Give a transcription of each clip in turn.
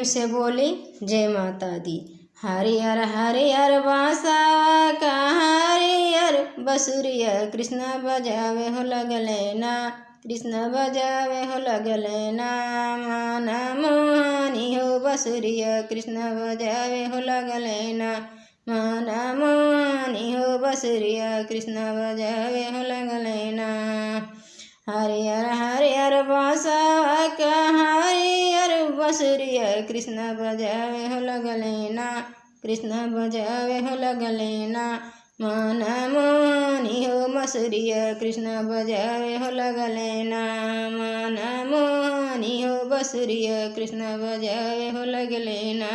प्रेम से बोली जय माता दी। हरियर बांसवा का हरियर बसुरिया कृष्ण बजावे हो लगले ना, कृष्ण बजावे हो लगले ना। मन मोहनी हो बसुरिया कृष्ण बजावे हो लगले ना, मन मोहनी हो बसुरिया कृष्ण बजावे हो लगले ना। हरियर बांसवा का हरियर बसुरिया कृष्ण बजावे हो लगले ना, कृष्ण बजावे हो लगले ना। मन मोहनी हो बसुरिया कृष्ण बजावे हो लगले ना, मन मोहनी हो बसुरिया कृष्ण बजावे हो लगले ना।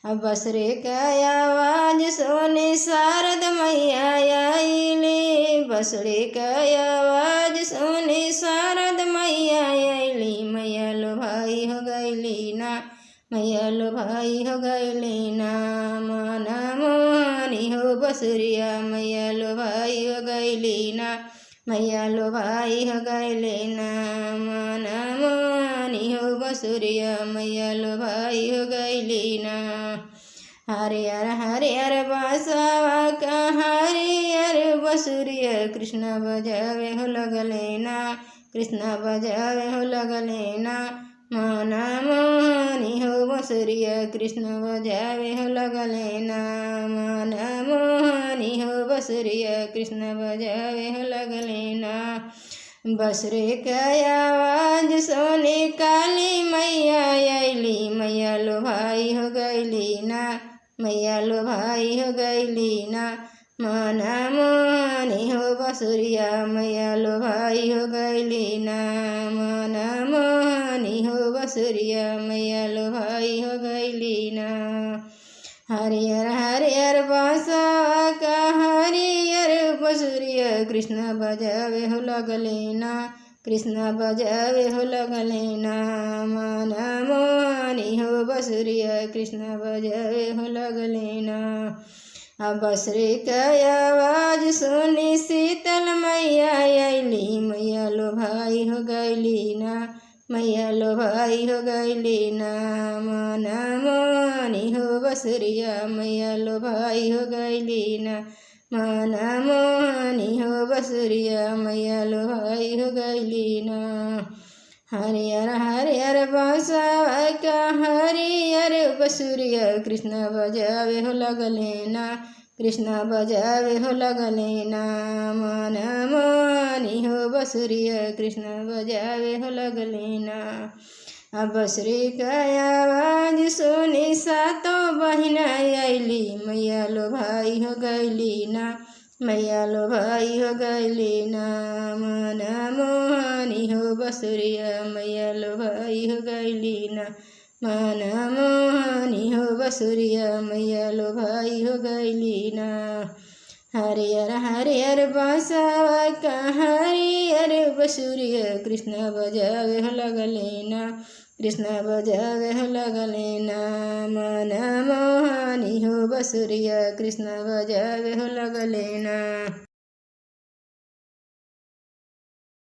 अब बसुरे का आवाज सोने शारद मैया आईली, बसुरे का आवाज सोने शारद मैया आईली। मैया लो भाई हो गईली ना, मैया लो भाई हो गईली ना। मन मोहनी हो बसुरिया मैया लो भाई हो गईली ना, मैया लो भाई हो गईली ना। मन मोहनी हो बसुरिया मैया लो भाई हो गईली ना। हरियर बांसवा का हरियर बसुरिया कृष्ण बजावे हो लगले ना, कृष्ण बजावे हो लगले ना। मन मोहनी हो बसुरिया कृष्ण बजावे हो लगले ना, मन मोहनी हो बसुरिया कृष्ण बजावे हो लगले ना। बसुरे का आवाज सोने काली मैया आईली, मैया लो भाई हो गईली ना, मैया लो भाई हो गईली ना। मन मोहनी हो बसुरिया मैया लो भाई हो गईली ना, मन मोहनी हो बसुरिया मैया लो भाई हो गईली ना। हरियर बांसवा का हरियर बसुरिया कृष्ण बजावे हो लगले ना, कृष्ण बजावे हो लगले ना। मन मोहनी हो बसुरिया कृष्ण बजावे हो लगले ना। अब बसुरे का आवाज सुनी शीतल मैया आईली, मैया लो भाई हो गईली ना, मैया लो भाई हो गईली ना। मन मोहनी हो बसुरिया मैया लो भाई हो गईली ना, मन मोहनी हो बसुरिया मैया लो भाई हो गईली ना। हरियर बांसवा का हरियर बसुरिया कृष्ण बजावे हो लगले ना, कृष्ण बजावे हो लगले ना। मन मोहनी हो बसुरिया कृष्ण बजावे हो लगले ना। अब बसुरे का आवाज सुनी सातों बहिना आईली, मैया लो भाई हो गईली ना, मैया लो भाई हो गईली ना। मन मोहनी हो बसुरिया मैया लो भाई हो गईली ना, मन मोहनी हो बसुरिया मैया लो भाई हो गईली ना। हरियर बांसवा का हरियर बसुरिया कृष्ण बजावे हो लगले ना, कृष्ण बजावे हो लगले ना। मन मोहनी हो बसुरिया कृष्ण बजावे हो लगले ना।